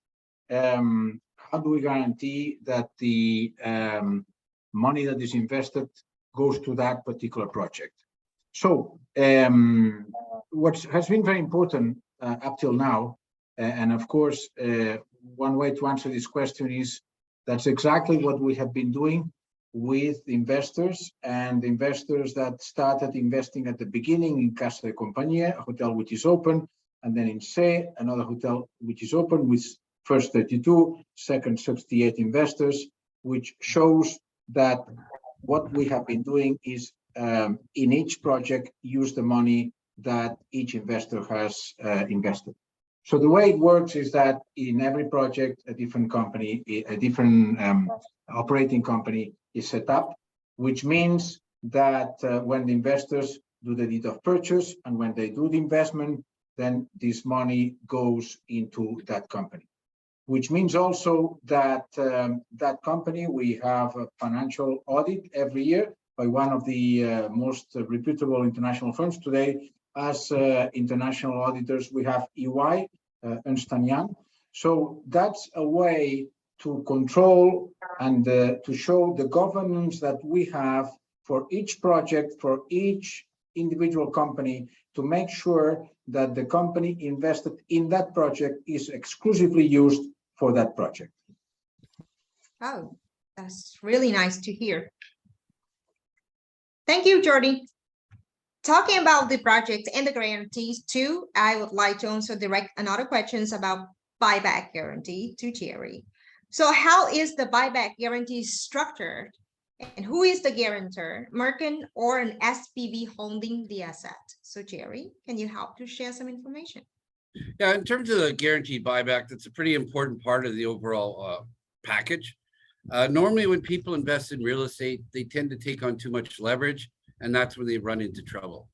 How do we guarantee that the money that is invested goes to that particular project? So what has been very important up till now, and of course, one way to answer this question is that's exactly what we have been doing with investors, and investors that started investing at the beginning in Casa de Compañía, a hotel which is open, and then in C, another hotel which is open with first 32, second 68 investors, which shows that what we have been doing is in each project use the money that each investor has invested. So the way it works is that in every project, a different company, a different operating company is set up, which means that when the investors do the deed of purchase and when they do the investment, then this money goes into that company. Which means also that that company, we have a financial audit every year by one of the most reputable international firms. Today, as international auditors, we have EY, Ernst & Young. So that's a way to control and to show the governance that we have for each project, for each individual company, to make sure that the company invested in that project is exclusively used for that project. Oh, that's really nice to hear. Thank you, Jordi. Talking about the project and the guarantees too, I would like to also direct another questions about buyback guarantee to Jerry. So how is the buyback guarantee structured? And who is the guarantor, Mercan or an SPV holding the asset? So Jerry, can you help to share some information? Yeah, in terms of the guaranteed buyback, that's a pretty important part of the overall package. Normally when people invest in real estate, they tend to take on too much leverage, and that's when they run into trouble.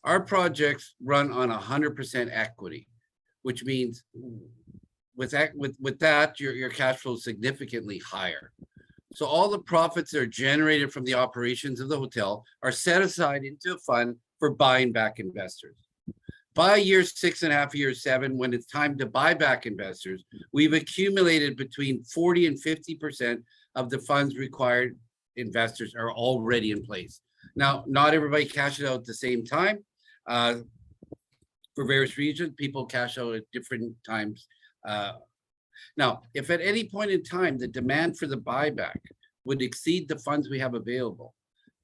Our projects run on 100% equity, which means with that, your cash flow is significantly higher. So all the profits that are generated from the operations of the hotel are set aside into a fund for buying back investors. By year 6.5, year 7, when it's time to buy back investors, we've accumulated between 40 and 50% of the funds required investors are already in place. Now, not everybody cashes out at the same time. For various reasons, people cash out at different times. Now, if at any point in time the demand for the buyback would exceed the funds we have available,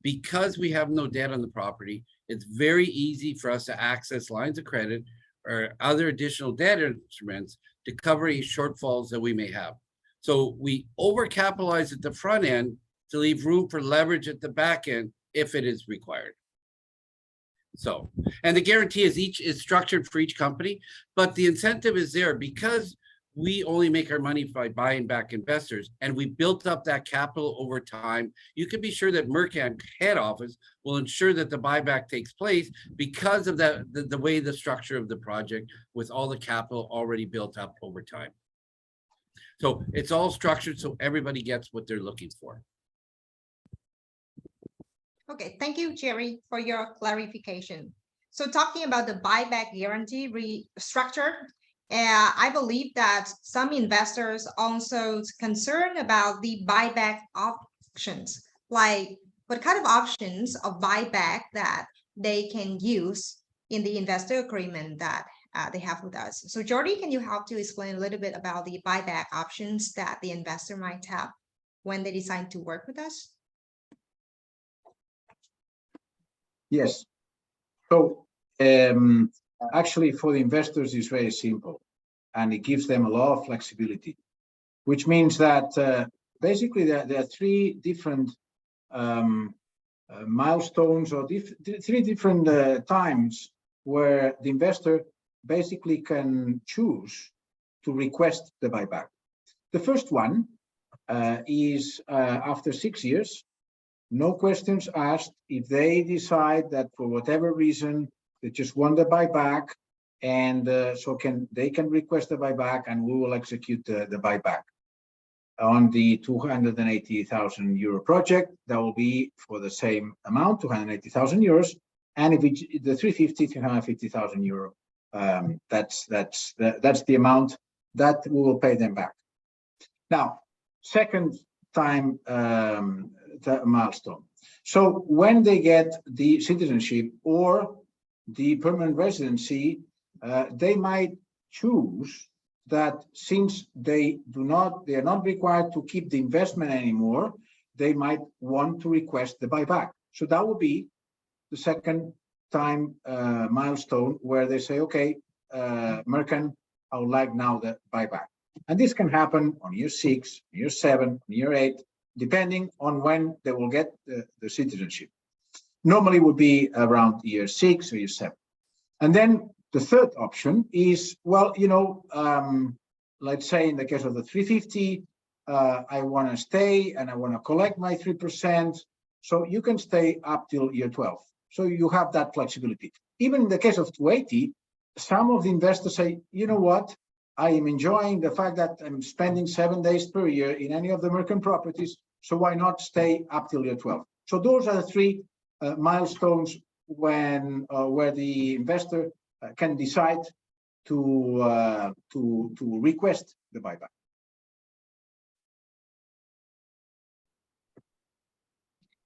because we have no debt on the property, it's very easy for us to access lines of credit or other additional debt instruments to cover any shortfalls that we may have. So we overcapitalize at the front end to leave room for leverage at the back end if it is required. So, and the guarantee is structured for each company, but the incentive is there because we only make our money by buying back investors, and we built up that capital over time. You can be sure that Mercan head office will ensure that the buyback takes place because of the way the structure of the project with all the capital already built up over time. So it's all structured so everybody gets what they're looking for. Okay, thank you, Jerry, for your clarification. So talking about the buyback guarantee restructure, I believe that some investors also concerned about the buyback options, like what kind of options of buyback that they can use in the investor agreement that they have with us. So Jordi, can you help to explain a little bit about the buyback options that the investor might have when they decide to work with us? Yes. So actually for the investors it's very simple, and it gives them a lot of flexibility, which means that basically there are three different milestones or three different times where the investor basically can choose to request the buyback. The first one is after 6 years. No questions asked. If they decide that for whatever reason they just want the buyback, and they can request the buyback, and we will execute the buyback on the 280,000 euro project. That will be for the same amount, 280,000 euros, and if it's the 350,000 euro, that's the amount that we will pay them back. Now, second time. The milestone. So when they get the citizenship or the permanent residency, they might choose that since they are not required to keep the investment anymore, they might want to request the buyback. So that would be the second time milestone where they say, okay, Mercan, I would like now the buyback. And this can happen on year 6, year 7, year 8, depending on when they will get the citizenship. Normally would be around year 6 or year 7. And then the third option is, well, let's say in the case of the 350, I want to stay and I want to collect my 3%. So you can stay up till year 12. So you have that flexibility. Even in the case of 280, some of the investors say, you know what? I am enjoying the fact that I'm spending 7 days per year in any of the Mercan properties. So why not stay up till year 12? So those are the three milestones where the investor can decide to request the buyback.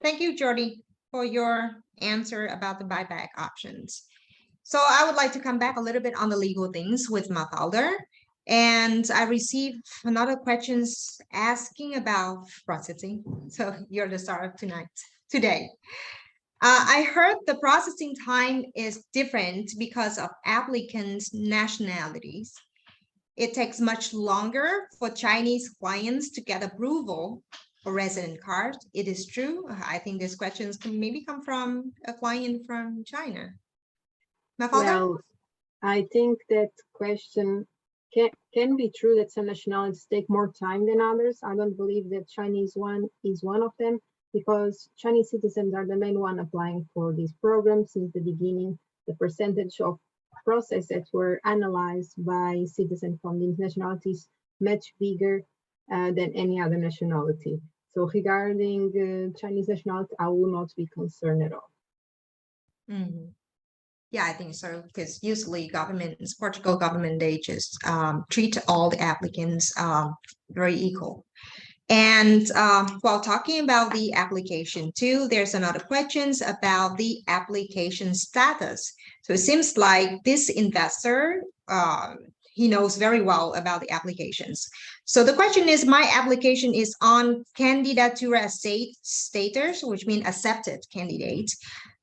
Thank you, Jordi, for your answer about the buyback options. So I would like to come back a little bit on the legal things with Mafalda. And I received another questions asking about processing. So you're the star of today. I heard the processing time is different because of applicants' nationalities. It takes much longer for Chinese clients to get approval for resident card. It is true. I think these questions can maybe come from a client from China. Mafalda? Well, I think that question can be true that some nationalities take more time than others. I don't believe that Chinese one is one of them, because Chinese citizens are the main one applying for this program since the beginning. The percentage of processes that were analyzed by citizens from these nationalities much bigger than any other nationality. So regarding Chinese nationality, I will not be concerned at all. Mm-hmm. Yeah, I think so, because usually governments, Portugal government, they just treat all the applicants very equal. And while talking about the application too, there's another questions about the application status. So it seems like this investor, he knows very well about the applications. So the question is, my application is on candidatura status, which means accepted candidate.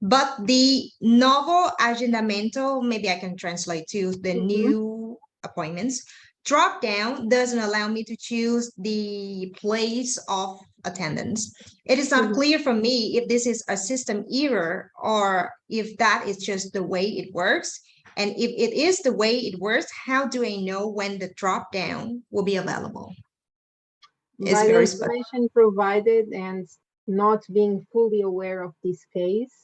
But the novo agendamento, maybe I can translate to the new appointments, drop down doesn't allow me to choose the place of attendance. It is not clear for me if this is a system error or if that is just the way it works. And if it is the way it works, how do I know when the drop down will be available? It's By the very specific. information provided and not being fully aware of this case,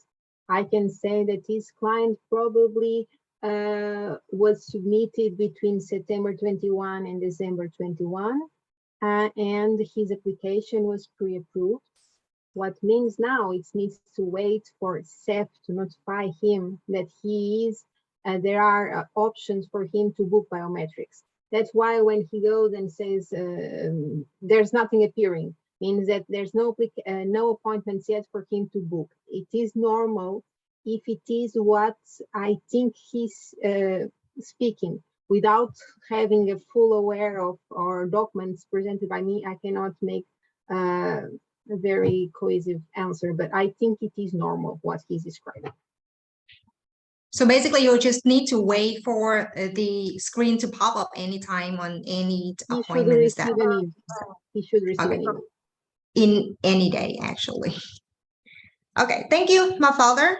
I can say that this client probably was submitted between September 21 and December 21, and his application was pre-approved. What means now it needs to wait for SEF to notify him that he is, there are options for him to book biometrics. That's why when he goes and says there's nothing appearing, means that there's no appointments yet for him to book. It is normal if it is what I think he's speaking. Without having a full aware of or documents presented by me, I cannot make a very cohesive answer, but I think it is normal what he's describing. So basically, you just need to wait for the screen to pop up anytime on any appointments that He should receive Okay. an email. in any day, actually. Okay, thank you, my father.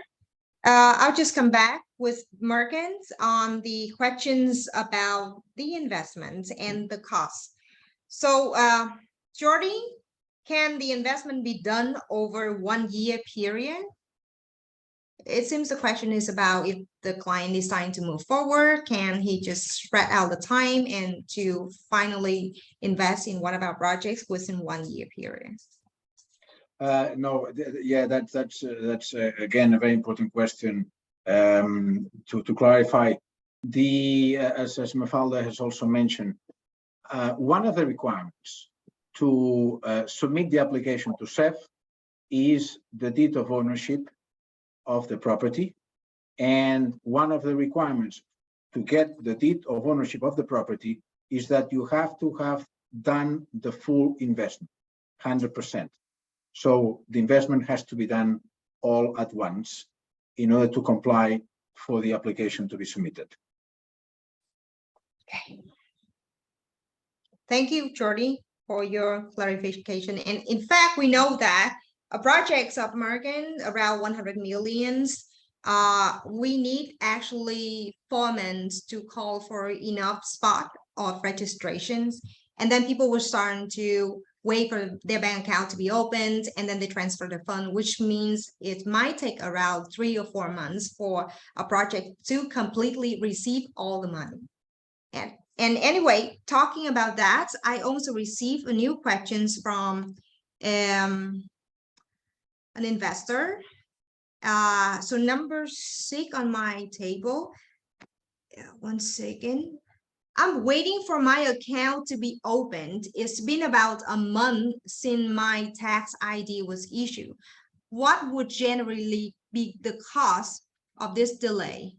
I'll just come back with Mercans on the questions about the investments and the costs. So, Jordy, can the investment be done over 1 year period? It seems the question is about if the client is trying to move forward, can he just spread out the time and to finally invest in one of our projects within 1 year period? No, yeah, that's again a very important question. To clarify, as Mafalda has also mentioned, one of the requirements to submit the application to SEF is the deed of ownership of the property, and one of the requirements to get the deed of ownership of the property is that you have to have done the full investment, 100%. So the investment has to be done all at once in order to comply for the application to be submitted. Okay. Thank you, Jordy, for your clarification. And in fact, we know that projects of Mercan around 100 millions, we need actually 4 months to call for enough spot of registrations. And then people will start to wait for their bank account to be opened, and then they transfer the fund, which means it might take around 3 or 4 months for a project to completely receive all the money. And anyway, talking about that, I also received a new questions from an investor. So number 6 on my table. 1 second. I'm waiting for my account to be opened. It's been about a month since my tax ID was issued. What would generally be the cost of this delay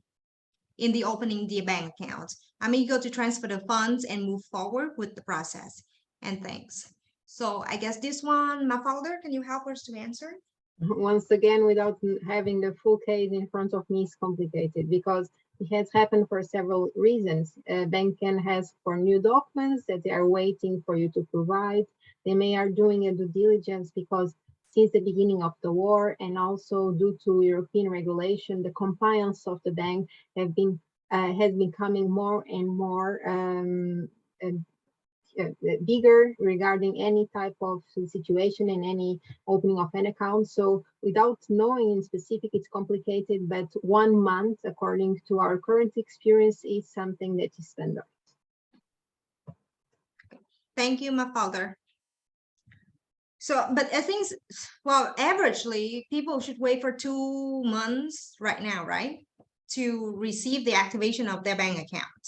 in the opening the bank account? I'm eager to transfer the funds and move forward with the process. And thanks. So I guess this one, Mafalda, can you help us to answer? Once again, without having the full case in front of me, is complicated because it has happened for several reasons. Mercan has for new documents that they are waiting for you to provide. They may are doing a due diligence because since the beginning of the war and also due to European regulation, the compliance of the bank has been coming more and more bigger regarding any type of situation and any opening of an account. So without knowing in specific, it's complicated, but 1 month, according to our current experience, is something that is standard. Thank you, Mafalda. So, but I think, well, averagely, people should wait for 2 months right now, right? To receive the activation of their bank account.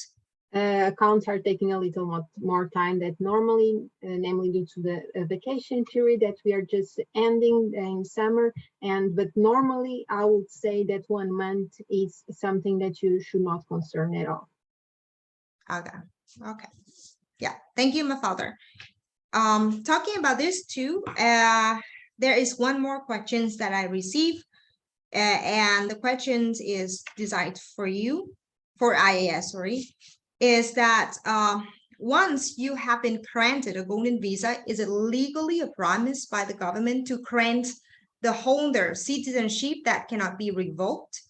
Accounts are taking a little more time than normally, namely due to the vacation period that we are just ending in summer. But normally, I would say that 1 month is something that you should not concern at all. Okay. Okay. Yeah. Thank you, Mafalda. Talking about this too, there is one more questions that I received, and the questions is designed for you, for IAS, sorry. Is that once you have been granted a golden visa, is it legally a promise by the government to grant the holder citizenship that cannot be revoked?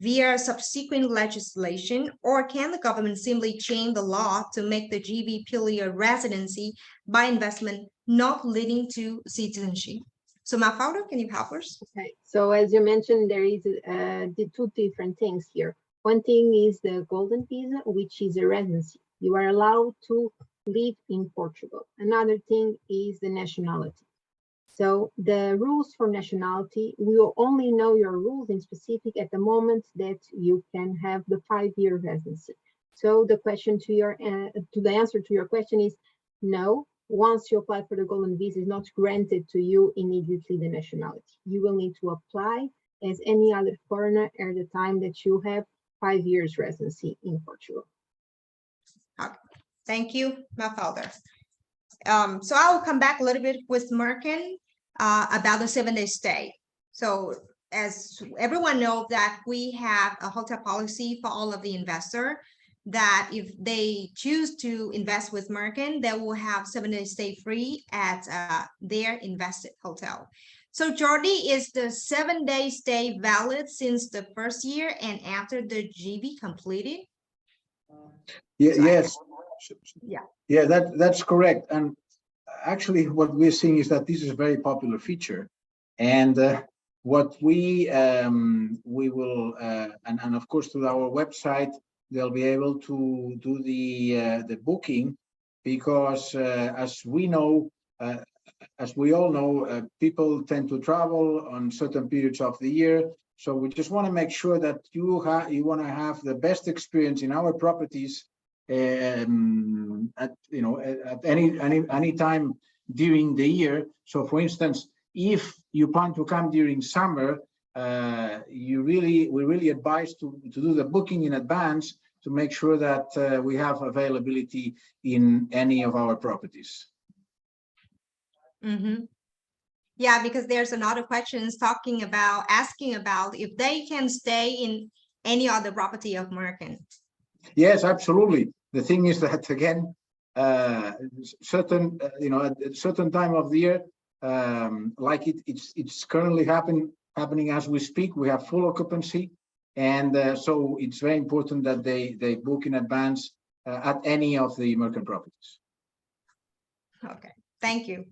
via subsequent legislation, or can the government simply change the law to make the GB purely a residency by investment, not leading to citizenship? So Mafalda, can you help us? Okay, so as you mentioned, there is the two different things here. One thing is the golden visa, which is a residency. You are allowed to live in Portugal. Another thing is the nationality. So the rules for nationality, we will only know your rules in specific at the moment that you can have the 5-year residency. So the question to your to the answer to your question is no. Once you apply for the golden visa, is not granted to you immediately the nationality. You will need to apply as any other foreigner at the time that you have 5 years residency in Portugal. Okay. Thank you, Mafalda. So I will come back a little bit with Mercan about the 7-day stay. So as everyone knows that we have a hotel policy for all of the investor that if they choose to invest with Mercan, they will have 7-day stay free at their invested hotel. So Jordi, is the 7-day stay valid since the first year and after the GB completed? Yes. Yeah. That's correct. And actually, what we're seeing is that this is a very popular feature, and what we will and of course through our website they'll be able to do the booking, because as we know, as we all know, people tend to travel on certain periods of the year. So we just want to make sure that you want to have the best experience in our properties at any time during the year. So for instance, if you plan to come during summer, we really advise to do the booking in advance to make sure that we have availability in any of our properties. Mm-hmm. Yeah, because there's another questions asking about if they can stay in any other property of Mercan. Yes, absolutely. The thing is that again, certain at a certain time of the year, like it's currently happening as we speak, we have full occupancy, and so it's very important that they book in advance at any of the Mercan properties. Okay, thank you.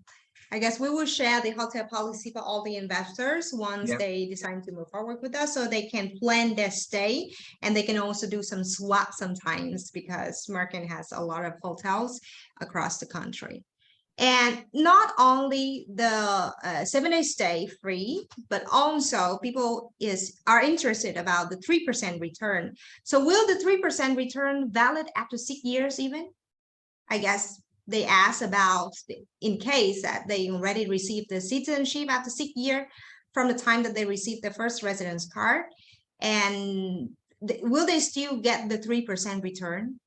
I guess we will share the hotel policy for all the investors once they decide to move forward with us, so they can plan their stay, and they can also do some swap sometimes, because Mercan has a lot of hotels across the country. And not only the 7-day stay free, but also people are interested about the 3% return. So will the 3% return valid after 6 years even? I guess they ask about in case that they already received the citizenship after 6 years from the time that they received the first residence card, and will they still get the 3% return?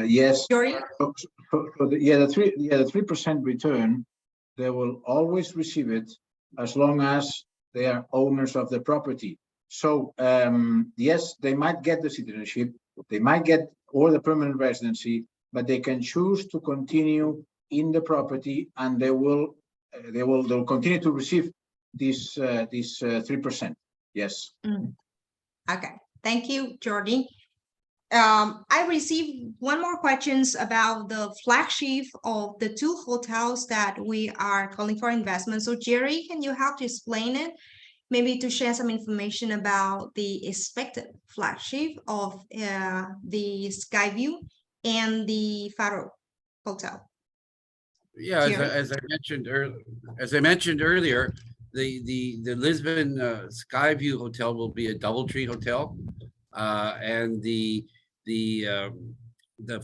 Yes. Jory? The 3% return, they will always receive it as long as they are owners of the property. So yes, they might get the citizenship, they might get or the permanent residency, but they can choose to continue in the property, and they'll continue to receive this 3%. Yes. Okay, thank you, Jordi. I received one more questions about the flagship of the 2 hotels that we are calling for investment. So Jerry, can you help to explain it? Maybe to share some information about the expected flagship of the Skyview and the Faro Hotel. Yeah, as I mentioned earlier, the Lisbon Skyview Hotel will be a DoubleTree hotel, and the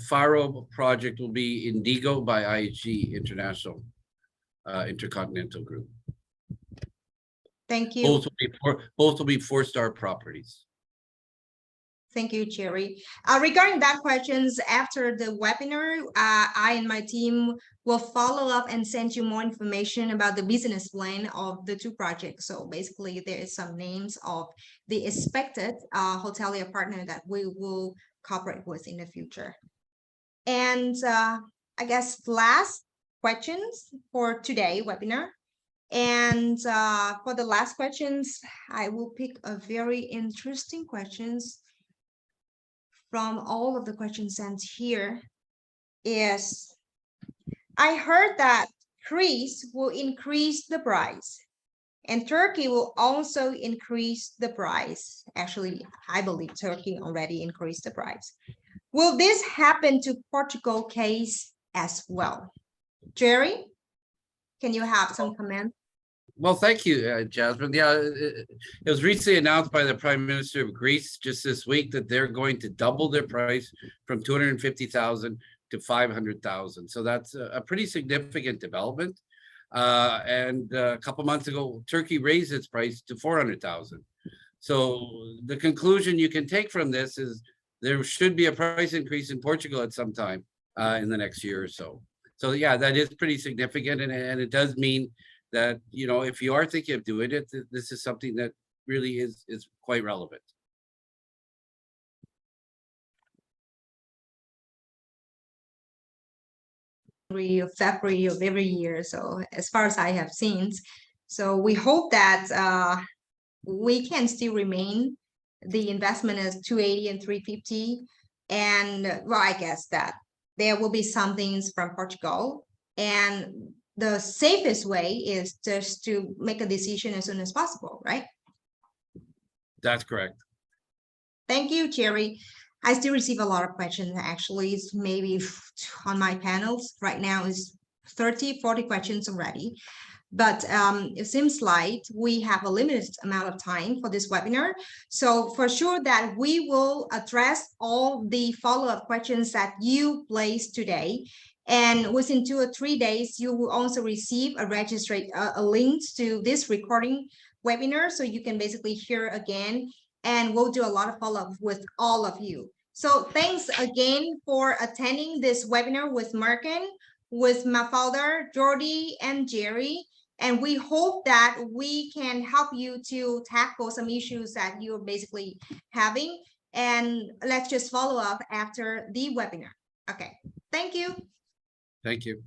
Faro project will be Indigo by IHG International Intercontinental Group. Thank you. Both will be 4-star properties. Thank you, Jerry. Regarding that questions, after the webinar, I and my team will follow up and send you more information about the business plan of the 2 projects. So basically, there is some names of the expected hotelier partner that we will cooperate with in the future. And I guess last questions for today webinar. And for the last questions, I will pick a very interesting questions from all of the questions sent here. Is I heard that Greece will increase the price and Turkey will also increase the price. Actually, I believe Turkey already increased the price. Will this happen to Portugal case as well? Jerry, can you have some comment? Well, thank you, Jasmine. Yeah, it was recently announced by the Prime Minister of Greece just this week that they're going to double their price from 250,000 to 500,000. So that's a pretty significant development. And a couple months ago, Turkey raised its price to 400,000. So the conclusion you can take from this is there should be a price increase in Portugal at some time in the next year or so. So yeah, that is pretty significant, and it does mean that, you know, if you are thinking of doing it, this is something that really is quite relevant. Of February of every year. So as far as I have seen, so we hope that we can still remain the investment as 280 and 350. And well, I guess that there will be some things from Portugal, and the safest way is just to make a decision as soon as possible, right? That's correct. Thank you, Jerry. I still receive a lot of questions. Actually, it's maybe on my panels right now is 30, 40 questions already. But it seems like we have a limited amount of time for this webinar. So for sure that we will address all the follow-up questions that you placed today. And within 2 or 3 days, you will also receive a link to this recording webinar. So you can basically hear again, and we'll do a lot of follow-up with all of you. So thanks again for attending this webinar with Mercan, with Mafalda, Jordi, and Jerry. And we hope that we can help you to tackle some issues that you're basically having. And let's just follow up after the webinar. Okay, thank you. Thank you.